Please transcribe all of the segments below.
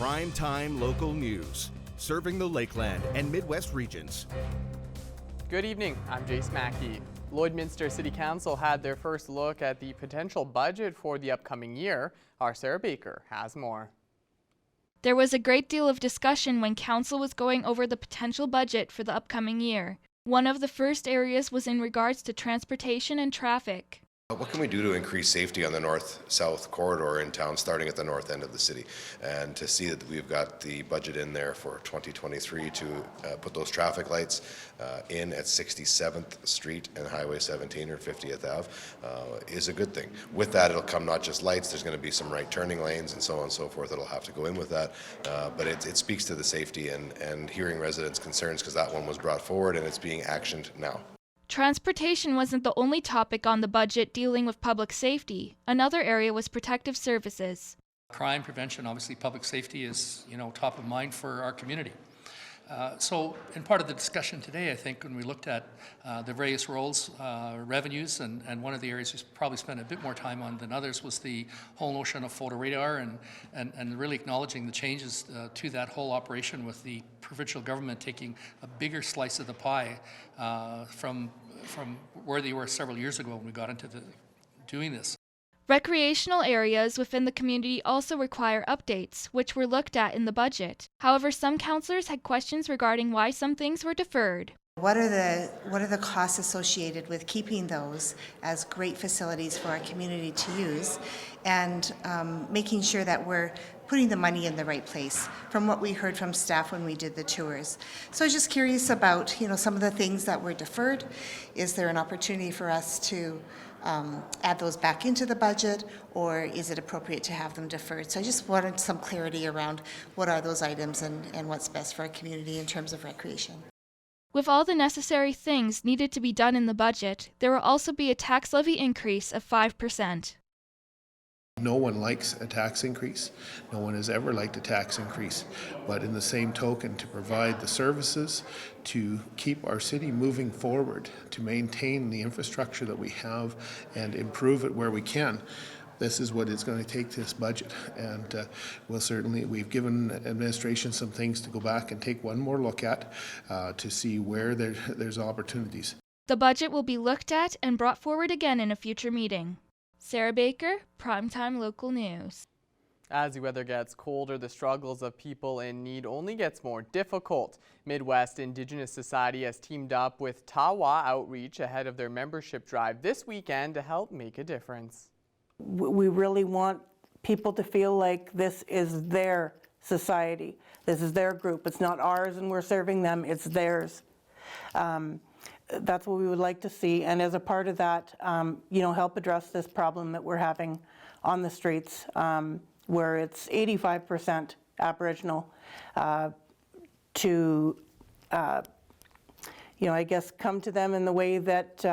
Primetime local news, serving the Lakeland and Midwest regions. Good evening, I'm Jace Mackey. Lloydminster City Council had their first look at the potential budget for the upcoming year. Our Sarah Baker has more. There was a great deal of discussion when Council was going over the potential budget for the upcoming year. One of the first areas was in regards to transportation and traffic. What can we do to increase safety on the north-south corridor in town, starting at the north end of the city? And to see that we've got the budget in there for 2023 to put those traffic lights in at 67th Street and Highway 17 or 50th Ave is a good thing. With that, it'll come not just lights, there's going to be some right turning lanes and so on and so forth that'll have to go in with that. But it speaks to the safety and hearing residents' concerns, because that one was brought forward and it's being actioned now. Transportation wasn't the only topic on the budget dealing with public safety. Another area was protective services. Crime prevention, obviously public safety is, top of mind for our community. So in part of the discussion today, I think when we looked at the various roles, revenues, and one of the areas we probably spent a bit more time on than others was the whole notion of photo radar and really acknowledging the changes to that whole operation, with the provincial government taking a bigger slice of the pie from where they were several years ago when we got into doing this. Recreational areas within the community also require updates, which were looked at in the budget. However, some councillors had questions regarding why some things were deferred. What are the costs associated with keeping those as great facilities for our community to use, and making sure that we're putting the money in the right place, from what we heard from staff when we did the tours. So I was just curious about some of the things that were deferred. Is there an opportunity for us to add those back into the budget, or is it appropriate to have them deferred? So I just wanted some clarity around what are those items and what's best for our community in terms of recreation. With all the necessary things needed to be done in the budget, there will also be a tax levy increase of 5%. No one likes a tax increase. No one has ever liked a tax increase. But in the same token, to provide the services, to keep our city moving forward, to maintain the infrastructure that we have and improve it where we can, this is what it's going to take, this budget. And we've given administration some things to go back and take one more look at to see where there's opportunities. The budget will be looked at and brought forward again in a future meeting. Sarah Baker, Primetime Local News. As the weather gets colder, the struggles of people in need only gets more difficult. Midwest Indigenous Society has teamed up with Tawa Outreach ahead of their membership drive this weekend to help make a difference. We really want people to feel like this is their society. This is their group. It's not ours and we're serving them, it's theirs. That's what we would like to see, and as a part of that, help address this problem that we're having on the streets, where it's 85% Aboriginal, to I guess come to them in the way that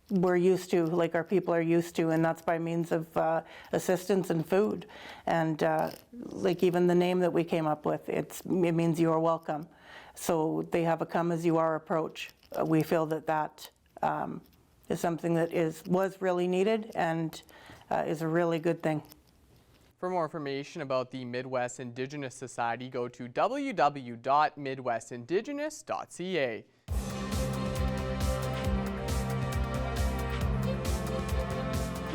we're used to, like our people are used to, and that's by means of assistance and food. And like even the name that we came up with, it means you are welcome. So they have a come as you are approach. We feel that is something that was really needed and is a really good thing. For more information about the Midwest Indigenous Society, go to www.midwestindigenous.ca.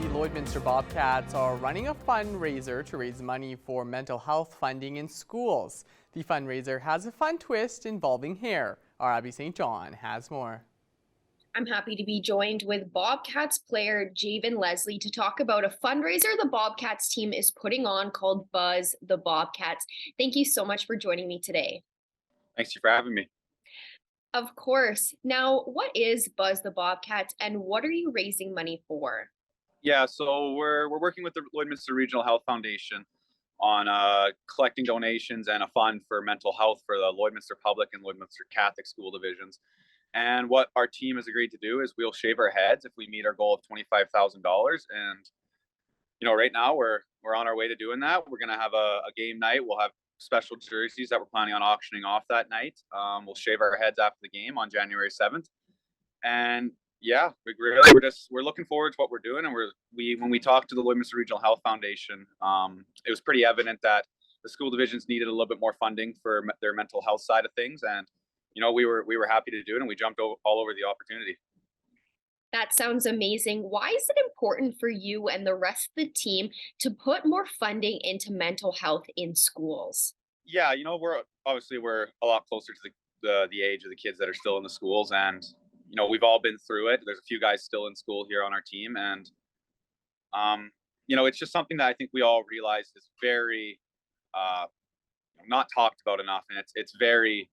The Lloydminster Bobcats are running a fundraiser to raise money for mental health funding in schools. The fundraiser has a fun twist involving hair. Our Abby St. John has more. I'm happy to be joined with Bobcats player Javen Leslie to talk about a fundraiser the Bobcats team is putting on called Buzz the Bobcats. Thank you so much for joining me today. Thanks for having me. Of course. Now, what is Buzz the Bobcats and what are you raising money for? Yeah, so we're working with the Lloydminster Regional Health Foundation on collecting donations and a fund for mental health for the Lloydminster Public and Lloydminster Catholic school divisions. And what our team has agreed to do is we'll shave our heads if we meet our goal of $25,000. And right now we're on our way to doing that. We're going to have a game night. We'll have special jerseys that we're planning on auctioning off that night. We'll shave our heads after the game on January 7th. And yeah, we're looking forward to what we're doing. And when we talked to the Lloydminster Regional Health Foundation, it was pretty evident that the school divisions needed a little bit more funding for their mental health side of things, and we were happy to do it, and we jumped all over the opportunity. That sounds amazing. Why is it important for you and the rest of the team to put more funding into mental health in schools? Yeah, we're a lot closer to the age of the kids that are still in the schools, and we've all been through it. There's a few guys still in school here on our team, and it's just something that I think we all realize is very not talked about enough, and it's very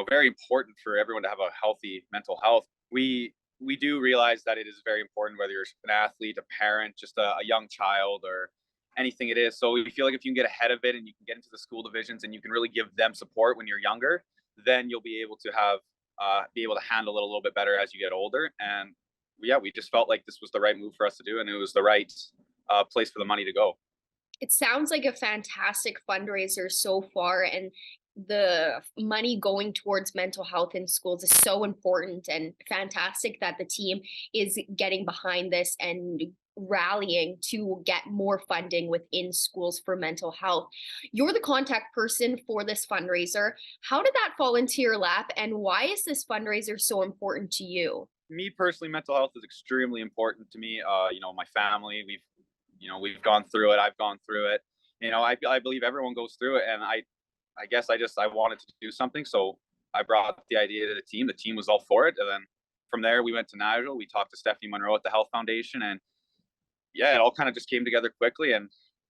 very important for everyone to have a healthy mental health. We do realize that it is very important, whether you're an athlete, a parent, just a young child, or anything it is. So we feel like if you can get ahead of it and you can get into the school divisions and you can really give them support when you're younger, then you'll be able to handle it a little bit better as you get older. And yeah, we just felt like this was the right move for us to do, and it was the right place for the money to go. It sounds like a fantastic fundraiser so far, and the money going towards mental health in schools is so important, and fantastic that the team is getting behind this and rallying to get more funding within schools for mental health. You're the contact person for this fundraiser. How did that fall into your lap, and why is this fundraiser so important to you? Me personally, mental health is extremely important to me. My family, we've gone through it. I've gone through it. I believe everyone goes through it, and I guess I wanted to do something, so I brought the idea to the team. The team was all for it, and then from there we went to Nigel. We talked to Stephanie Monroe at the Health Foundation, and yeah, it all kind of just came together quickly. And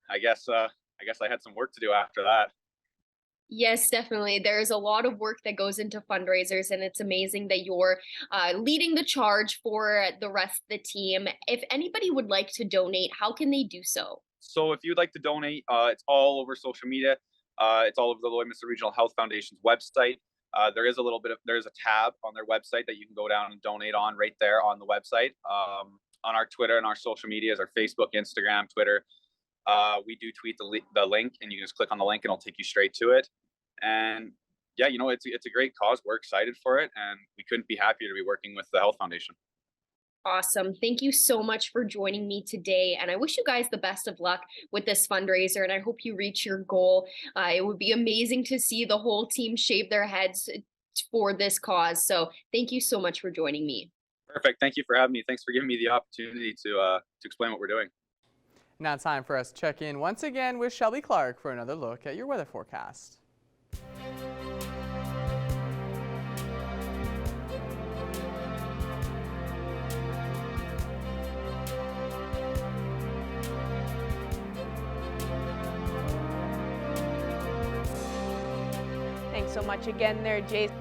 I guess I had some work to do after that. Yes, definitely. There's a lot of work that goes into fundraisers, and it's amazing that you're leading the charge for the rest of the team. If anybody would like to donate, how can they do so? So if you'd like to donate, it's all over social media. It's all over the Lloydminster Regional Health Foundation's website. There's a tab on their website that you can go down and donate on right there on the website. On our Twitter and our social medias, our Facebook, Instagram, Twitter, we do tweet the link, and you can just click on the link and it'll take you straight to it. And yeah, it's a great cause. We're excited for it, and we couldn't be happier to be working with the Health Foundation. Awesome. Thank you so much for joining me today. And I wish you guys the best of luck with this fundraiser, and I hope you reach your goal. It would be amazing to see the whole team shave their heads for this cause. So thank you so much for joining me. Perfect. Thank you for having me. Thanks for giving me the opportunity to explain what we're doing. Now time for us to check in once again with Shelby Clark for another look at your weather forecast. Thanks so much again there, Jason.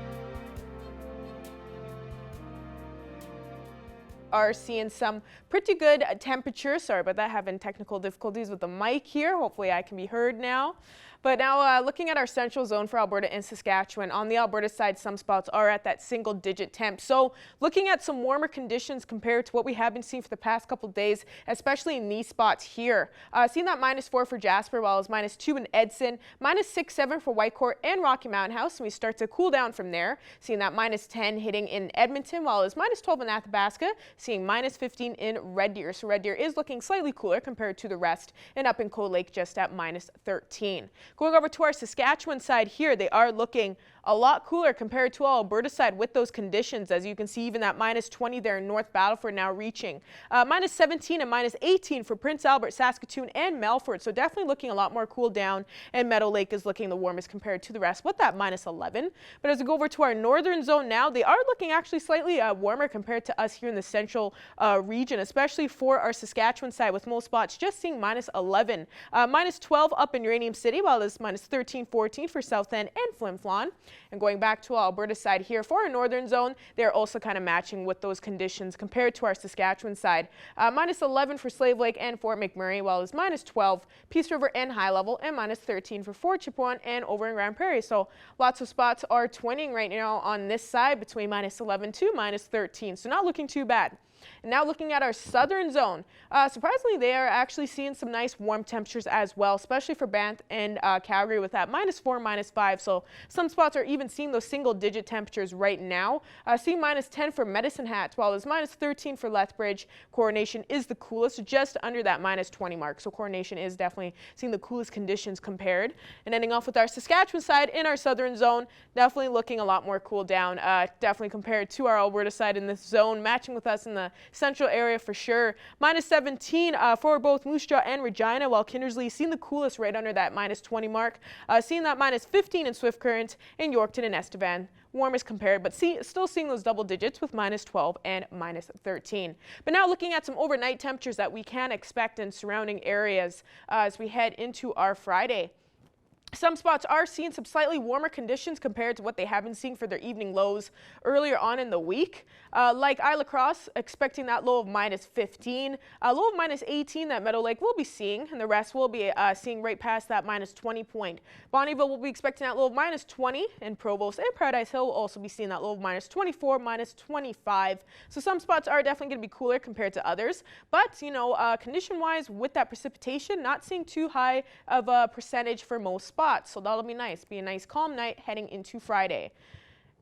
Are seeing some pretty good temperatures. Sorry about that, having technical difficulties with the mic here. Hopefully I can be heard now. But now looking at our central zone for Alberta and Saskatchewan, on the Alberta side, some spots are at that single-digit temp. So looking at some warmer conditions compared to what we have been seeing for the past couple of days, especially in these spots here. Seeing that -4 for Jasper, while it's -2 in Edson, -6-7 for Whitecourt and Rocky Mountain House, and we start to cool down from there. Seeing that -10 hitting in Edmonton, while it's -12 in Athabasca, seeing -15 in Red Deer. So Red Deer is looking slightly cooler compared to the rest, and up in Cold Lake just at -13. Going over to our Saskatchewan side here, they are looking a lot cooler compared to our Alberta side with those conditions. As you can see, even that -20 there in North Battleford now reaching -17 and -18 for Prince Albert, Saskatoon, and Melfort. So definitely looking a lot more cool down, and Meadow Lake is looking the warmest compared to the rest with that -11. But as we go over to our northern zone now, they are looking actually slightly warmer compared to us here in the central region, especially for our Saskatchewan side, with most spots just seeing -11. -12 up in Uranium City, while it's -13, 14 for South End and Flin Flon. And going back to our Alberta side here for our northern zone, they're also kind of matching with those conditions compared to our Saskatchewan side. -11 for Slave Lake and Fort McMurray, while it's -12 Peace River and High Level, and -13 for Fort Chipewyan and over in Grand Prairie. So lots of spots are twinning right now on this side between -11 to -13, so not looking too bad. And now looking at our southern zone, surprisingly, they are actually seeing some nice warm temperatures as well, especially for Banff and Calgary with that -4, -5. So some spots are even seeing those single-digit temperatures right now. Seeing -10 for Medicine Hat, while it's -13 for Lethbridge. Coronation is the coolest, just under that -20 mark. So Coronation is definitely seeing the coolest conditions compared. And ending off with our Saskatchewan side in our southern zone, definitely looking a lot more cool down, definitely compared to our Alberta side in this zone, matching with us in the central area for sure. -17 for both Moose Jaw and Regina, while Kindersley seeing the coolest right under that -20 mark. Seeing that -15 in Swift Current, in Yorkton and Estevan. Warmest compared, but still seeing those double digits with -12 and -13. But now looking at some overnight temperatures that we can expect in surrounding areas as we head into our Friday. Some spots are seeing some slightly warmer conditions compared to what they have been seeing for their evening lows earlier on in the week. Like Isla Cross, expecting that low of -15, a low of -18 that Meadow Lake will be seeing, and the rest will be seeing right past that -20 point. Bonnyville will be expecting that low of -20, and Provost and Paradise Hill will also be seeing that low of -24, -25. So some spots are definitely going to be cooler compared to others, but condition-wise with that precipitation, not seeing too high of a percentage for most spots. So that'll be nice. Be a nice calm night heading into Friday.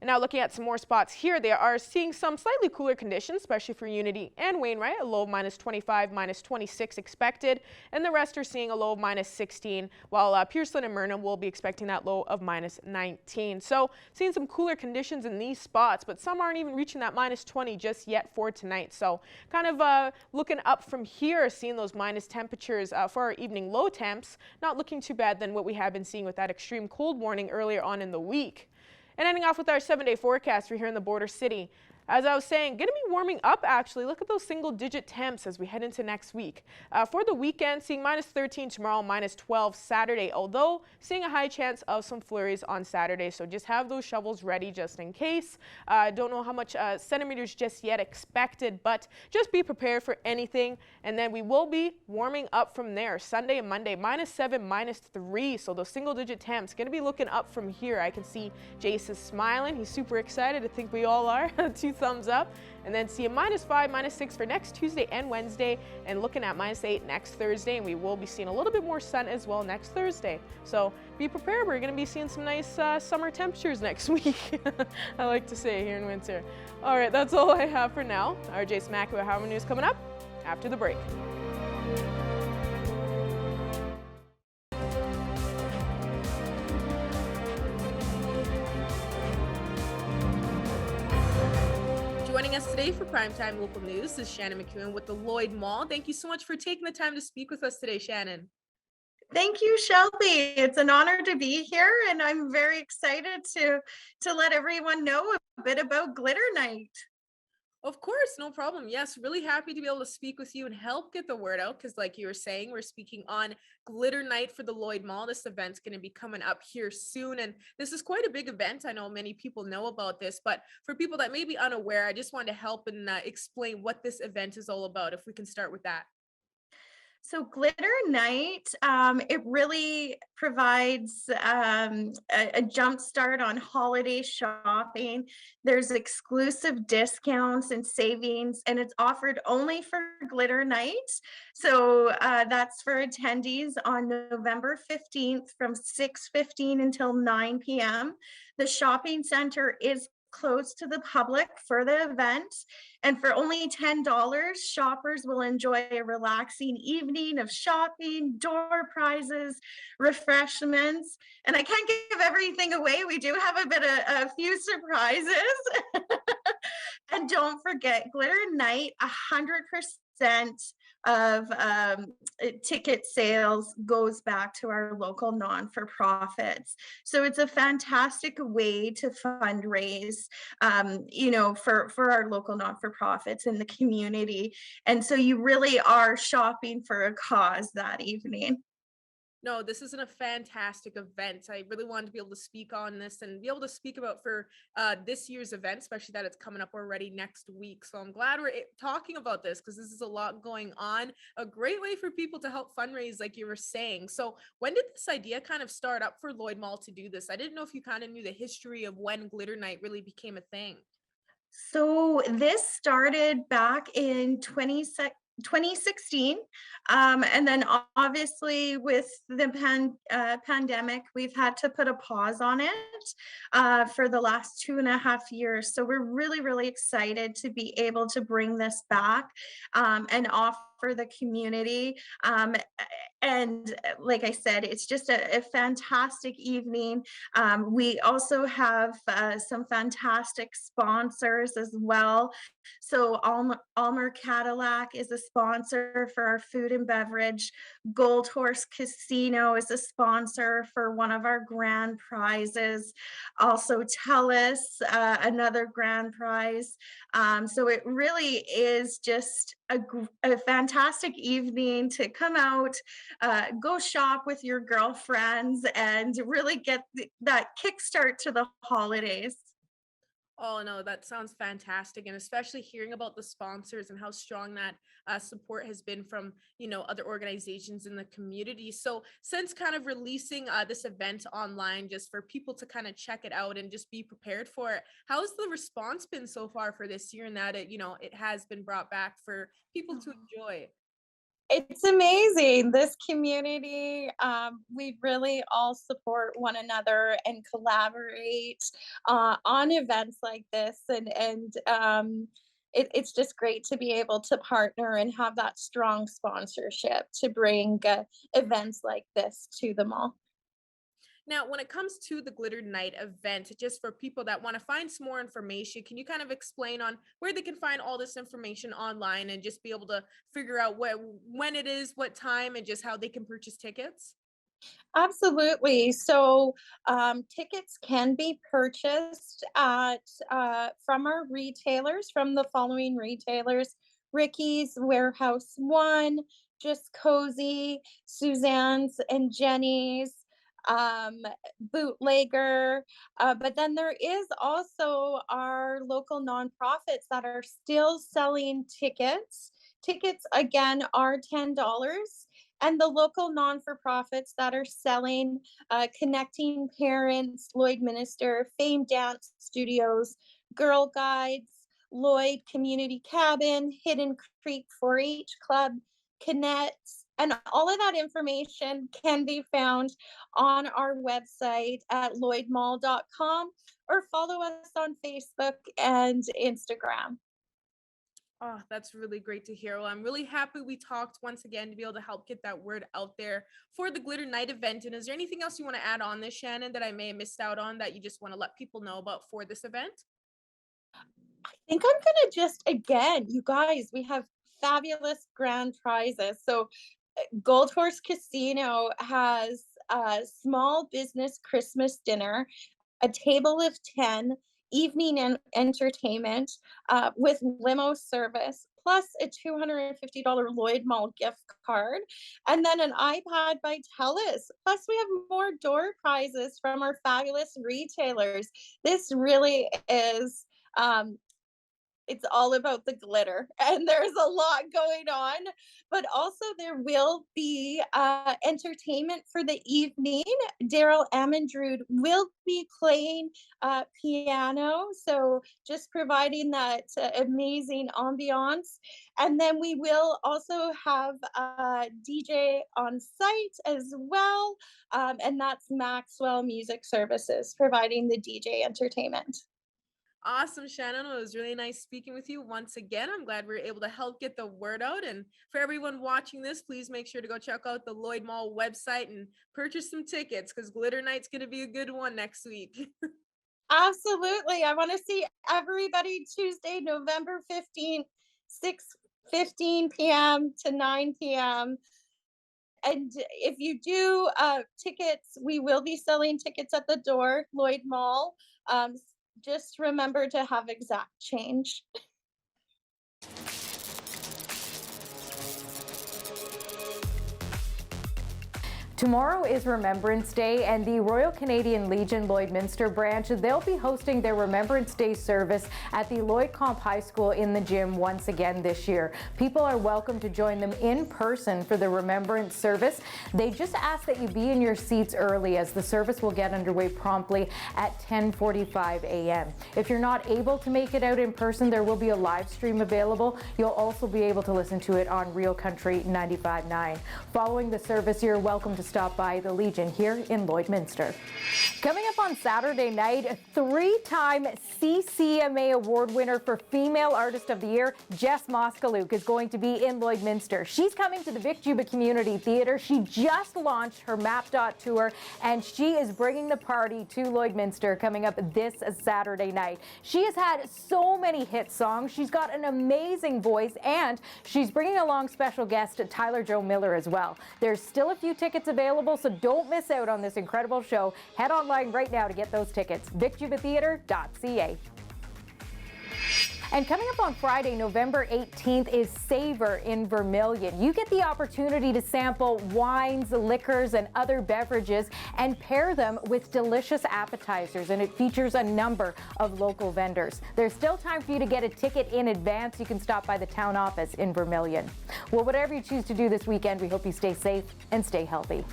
And now looking at some more spots here, they are seeing some slightly cooler conditions, especially for Unity and Wainwright, a low of -25, -26 expected, and the rest are seeing a low of -16, while Pearson and Myrna will be expecting that low of -19. So seeing some cooler conditions in these spots, but some aren't even reaching that -20 just yet for tonight. So kind of looking up from here, seeing those minus temperatures for our evening low temps, not looking too bad than what we have been seeing with that extreme cold warning earlier on in the week. And ending off with our 7-day forecast for here in the border city. As I was saying, going to be warming up actually. Look at those single-digit temps as we head into next week. For the weekend, seeing -13 tomorrow, -12 Saturday, although seeing a high chance of some flurries on Saturday. So just have those shovels ready just in case. Don't know how much centimeters just yet expected, but just be prepared for anything. And then we will be warming up from there. Sunday and Monday, -7, -3. So those single-digit temps going to be looking up from here. I can see Jace is smiling. He's super excited. I think we all are. Two thumbs up. And then see a -5, -6 for next Tuesday and Wednesday, and looking at -8 next Thursday. And we will be seeing a little bit more sun as well next Thursday. So be prepared. We're going to be seeing some nice summer temperatures next week. I like to say here in winter. All right, that's all I have for now. RJ Smack with Harmon News coming up after the break. Joining us today for Primetime Local News is Shannon McEwen with the Lloyd Mall. Thank you so much for taking the time to speak with us today, Shannon. Thank you, Shelby. It's an honor to be here, and I'm very excited to let everyone know a bit about Glitter Night. Of course, no problem. Yes, really happy to be able to speak with you and help get the word out because like you were saying, we're speaking on Glitter Night for the Lloyd Mall. This event's going to be coming up here soon, and this is quite a big event. I know many people know about this, but for people that may be unaware, I just wanted to help and explain what this event is all about, if we can start with that. So Glitter Night, it really provides a jump start on holiday shopping. There's exclusive discounts and savings, and it's offered only for Glitter Night. So that's for attendees on November 15th from 6:15 until 9 p.m. The shopping center is closed to the public for the event, and for only $10, shoppers will enjoy a relaxing evening of shopping, door prizes, refreshments, and I can't give everything away. We do have a few surprises. And don't forget, Glitter Night, 100% of ticket sales goes back to our local non-for-profits. So it's a fantastic way to fundraise, for our local non-for-profits in the community. And so you really are shopping for a cause that evening. No, this isn't a fantastic event. I really wanted to be able to speak on this and be able to speak about for this year's event, especially that it's coming up already next week. So I'm glad we're talking about this because this is a lot going on. A great way for people to help fundraise, like you were saying. So when did this idea kind of start up for Lloyd Mall to do this? I didn't know if you kind of knew the history of when Glitter Night really became a thing. So this started back in 2016. And then obviously with the pandemic, we've had to put a pause on it for the last 2.5 years. So we're really, really excited to be able to bring this back and offer the community. And like I said, it's just a fantastic evening. We also have some fantastic sponsors as well. So Almer Cadillac is a sponsor for our food and beverage. Gold Horse Casino is a sponsor for one of our grand prizes. Also TELUS, another grand prize. So it really is just a fantastic evening to come out, go shop with your girlfriends, and really get that kickstart to the holidays. Oh no, that sounds fantastic, and especially hearing about the sponsors and how strong that support has been from other organizations in the community. So since kind of releasing this event online, just for people to kind of check it out and just be prepared for it, how has the response been so far for this year? And that it has been brought back for people to enjoy. It's amazing. This community, we really all support one another and collaborate on events like this. It's just great to be able to partner and have that strong sponsorship to bring events like this to them all. Now, when it comes to the Glitter Night event, just for people that want to find some more information, can you kind of explain on where they can find all this information online and just be able to figure out when it is, what time, and just how they can purchase tickets? Absolutely. So tickets can be purchased from our retailers, from the following retailers: Ricky's, Warehouse One, Just Cozy, Suzanne's and Jenny's, Bootlegger. But then there is also our local nonprofits that are still selling tickets. Tickets again are $10, and the local non-for-profits that are selling Connecting Parents, Lloydminster, Fame Dance Studios, Girl Guides, Lloyd Community Cabin, Hidden Creek 4-H Club, Connects, and all of that information can be found on our website at lloydmall.com, or follow us on Facebook and Instagram. Oh, that's really great to hear. Well, I'm really happy we talked once again to be able to help get that word out there for the Glitter Night event. And is there anything else you want to add on this, Shannon, that I may have missed out on that you just want to let people know about for this event? I think I'm going to just, again, you guys, we have fabulous grand prizes. So Gold Horse Casino has a small business Christmas dinner, a table of 10, evening entertainment with limo service, plus a $250 Lloyd Mall gift card, and then an iPad by TELUS. Plus, we have more door prizes from our fabulous retailers. This really is it's all about the glitter, and there's a lot going on, but also there will be entertainment for the evening. Daryl Amandrood will be playing piano, so just providing that amazing ambiance. And then we will also have a DJ on site as well, and that's Maxwell Music Services providing the DJ entertainment. Awesome, Shannon. It was really nice speaking with you once again. I'm glad we were able to help get the word out. And for everyone watching this, please make sure to go check out the Lloyd Mall website and purchase some tickets, because Glitter Night's going to be a good one next week. Absolutely. I want to see everybody Tuesday, November 15th, 6:15 p.m. to 9 p.m. And if you do tickets, we will be selling tickets at the door, Lloyd Mall. Just remember to have exact change. Tomorrow is Remembrance Day, and the Royal Canadian Legion Lloydminster branch, they'll be hosting their Remembrance Day service at the Lloyd Comp High School in the gym once again this year. People are welcome to join them in person for the Remembrance service. They just ask that you be in your seats early, as the service will get underway promptly at 10:45 a.m. If you're not able to make it out in person, there will be a live stream available. You'll also be able to listen to it on Real Country 95.9. Following the service, you're welcome to stop by the Legion here in Lloydminster. Coming up on Saturday night, three-time CCMA Award winner for Female Artist of the Year, Jess Moskaluk, is going to be in Lloydminster. She's coming to the Vic Juba Community Theatre. She just launched her Map Dot tour, and she is bringing the party to Lloydminster coming up this Saturday night. She has had so many hit songs. She's got an amazing voice, and she's bringing along special guest Tyler Joe Miller as well. There's still a few tickets available, so don't miss out on this incredible show. Head online right now to get those tickets. vicjubatheatre.ca. And coming up on Friday, November 18th, is Savor in Vermilion. You get the opportunity to sample wines, liquors, and other beverages and pair them with delicious appetizers, and it features a number of local vendors. There's still time for you to get a ticket in advance. You can stop by the town office in Vermilion. Well, whatever you choose to do this weekend, we hope you stay safe and stay healthy.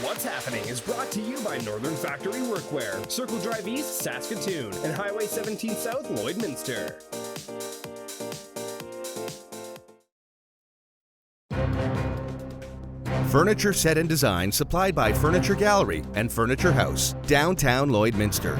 What's Happening is brought to you by Northern Factory Workwear, Circle Drive East, Saskatoon, and Highway 17 South, Lloydminster. Furniture set and design supplied by Furniture Gallery and Furniture House, downtown Lloydminster.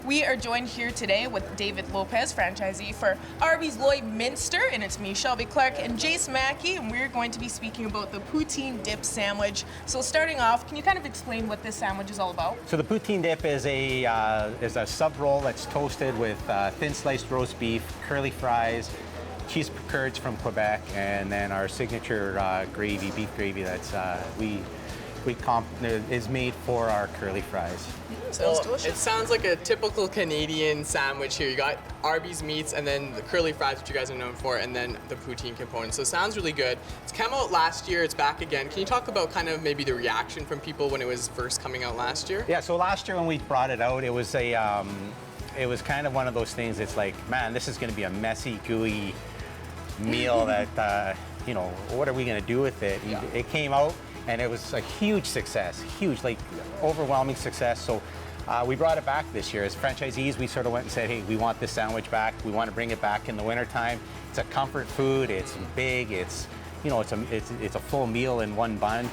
We are joined here today with David Lopez, franchisee for Arby's Lloydminster, and it's me, Shelby Clark, and Jace Mackey, and we're going to be speaking about the poutine dip sandwich. So starting off, can you kind of explain what this sandwich is all about? So the poutine dip is a sub roll that's toasted with thin sliced roast beef, curly fries, cheese curds from Quebec, and then our signature gravy, beef gravy that's is made for our curly fries. Sounds delicious. It sounds like a typical Canadian sandwich here. You got Arby's meats and then the curly fries, which you guys are known for, and then the poutine component. So it sounds really good. It's come out last year. It's back again. Can you talk about kind of maybe the reaction from people when it was first coming out last year? Yeah, so last year when we brought it out, it was kind of one of those things. It's like, man, this is going to be a messy, gooey meal that, what are we going to do with it? Yeah. It came out, and it was a huge success, like overwhelming success. So we brought it back this year. As franchisees, we sort of went and said, hey, we want this sandwich back. We want to bring it back in the wintertime. It's a comfort food. It's big. It's a full meal in one bun.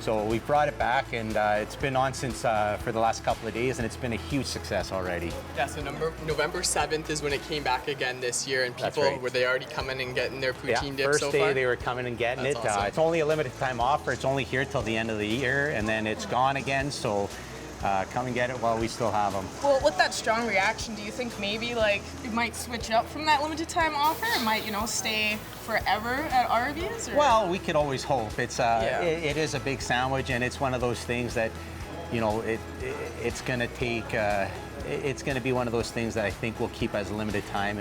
So we brought it back, and it's been on since for the last couple of days, and it's been a huge success already. Yeah, so November 7th is when it came back again this year, and people, were they already coming and getting their poutine dip so far? First day they were coming and getting it. Awesome. It's only a limited time offer. It's only here till the end of the year, and then it's gone again, so come and get it while we still have them. Well, with that strong reaction, do you think maybe it might switch up from that limited time offer? It might, stay forever at Arby's? Or? Well, we could always hope. It's it is a big sandwich, and it's one of those things that, it's going to take. It's going to be one of those things that I think will keep as a limited time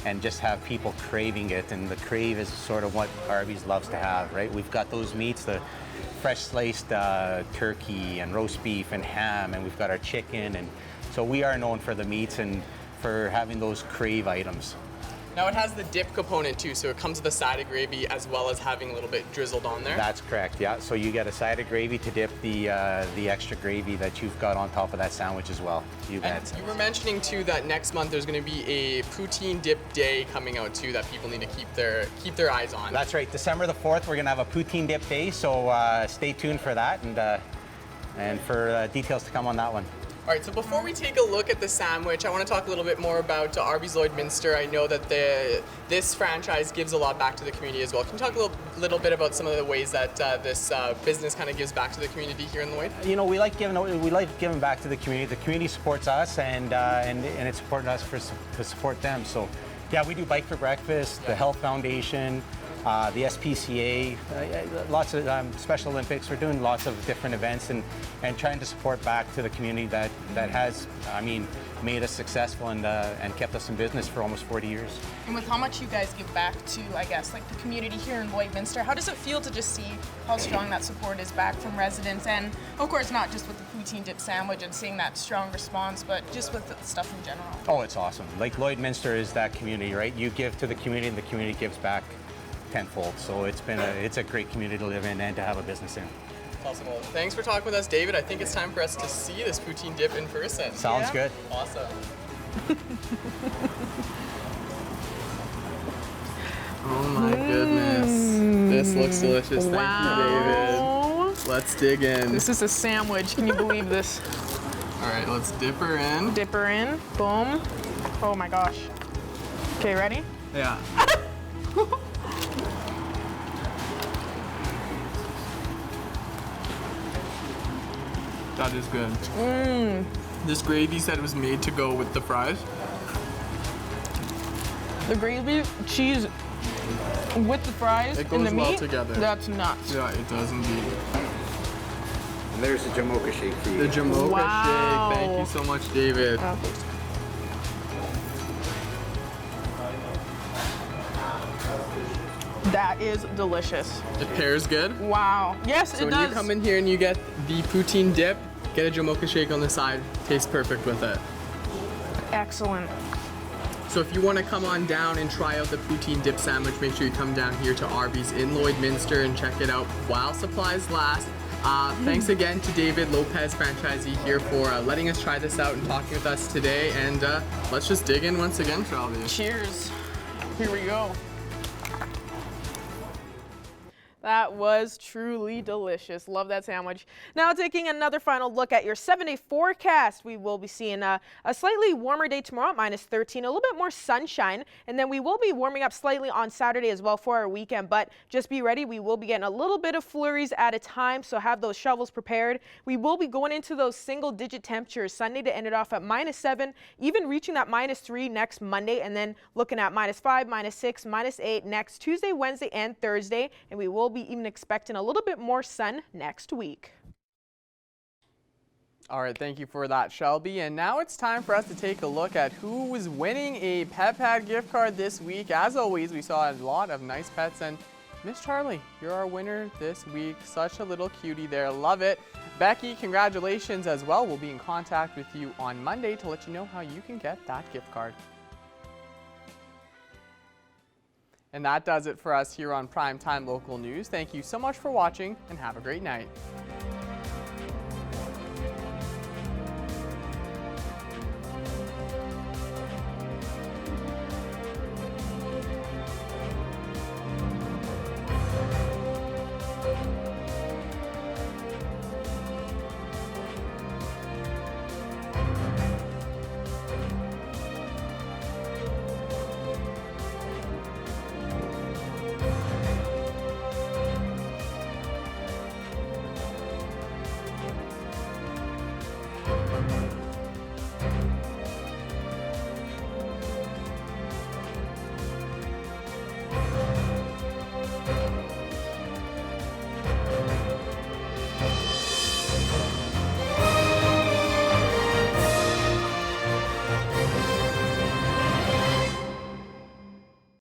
and just have people craving it. And the crave is sort of what Arby's loves to have, right? We've got those meats, the fresh sliced turkey and roast beef and ham, and we've got our chicken, and so we are known for the meats and for having those crave items. Now it has the dip component too, so it comes with a side of gravy as well as having a little bit drizzled on there. That's correct, yeah. So you get a side of gravy to dip the extra gravy that you've got on top of that sandwich as well. You bet. And you were mentioning too that next month there's going to be a poutine dip day coming out too that people need to keep their eyes on. That's right. December the 4th, we're going to have a poutine dip day, so stay tuned for that and for details to come on that one. All right, so before we take a look at the sandwich, I want to talk a little bit more about Arby's Lloydminster. I know that this franchise gives a lot back to the community as well. Can you talk a little bit about some of the ways that this business kind of gives back to the community here in Lloyd? We like giving back to the community. The community supports us, and it's supporting us to support them. So, yeah, we do Bike for Breakfast, the Health Foundation. the SPCA, lots of Special Olympics. We're doing lots of different events and trying to support back to the community that has, made us successful and kept us in business for almost 40 years. And with how much you guys give back to, I guess, like the community here in Lloydminster, how does it feel to just see how strong that support is back from residents? And of course, not just with the poutine dip sandwich and seeing that strong response, but just with the stuff in general. Oh, it's awesome. Like Lloydminster is that community, right? You give to the community and the community gives back tenfold. So it's a great community to live in and to have a business in. Awesome. Well, thanks for talking with us, David. I think it's time for us to see this poutine dip in person. Sounds good. Awesome. Oh my goodness. This looks delicious. Wow. Thank you, David. Let's dig in. This is a sandwich. Can you believe this? All right, let's dip her in. Dip her in. Boom. Oh my gosh. Okay, ready? Yeah. That is good. This gravy said it was made to go with the fries. The gravy, cheese with the fries It and the goes well meat, together. that's nuts. Yeah, it does indeed. And there's the Jamocha shake for you. The Jamocha Wow. shake. Thank you so much, David. That is delicious. It pairs good. Wow. Yes, So it when does. you come in here and you get the poutine dip, get a Jamocha shake on the side. Tastes perfect with it. Excellent. So if you want to come on down and try out the poutine dip sandwich, make sure you come down here to Arby's in Lloydminster and check it out while supplies last. Thanks again to David Lopez, franchisee here, for letting us try this out and talking with us today. And let's just dig in once again, shall we? Cheers. Here we go. That was truly delicious. Love that sandwich. Now taking another final look at your 7-day forecast. We will be seeing a slightly warmer day tomorrow at -13, a little bit more sunshine, and then we will be warming up slightly on Saturday as well for our weekend, but just be ready. We will be getting a little bit of flurries at a time, so have those shovels prepared. We will be going into those single-digit temperatures Sunday to end it off at -7, even reaching that -3 next Monday, and then looking at -5, -6, -8 next Tuesday, Wednesday, and Thursday, and we will be even expecting a little bit more sun next week. All right, thank you for that, Shelby. And now it's time for us to take a look at who was winning a Pet Pad gift card this week. As always, we saw a lot of nice pets, and Miss Charlie, you're our winner this week. Such a little cutie there. Love it. Becky, congratulations as well. We'll be in contact with you on Monday to let you know how you can get that gift card. And that does it for us here on Primetime Local News. Thank you so much for watching and have a great night.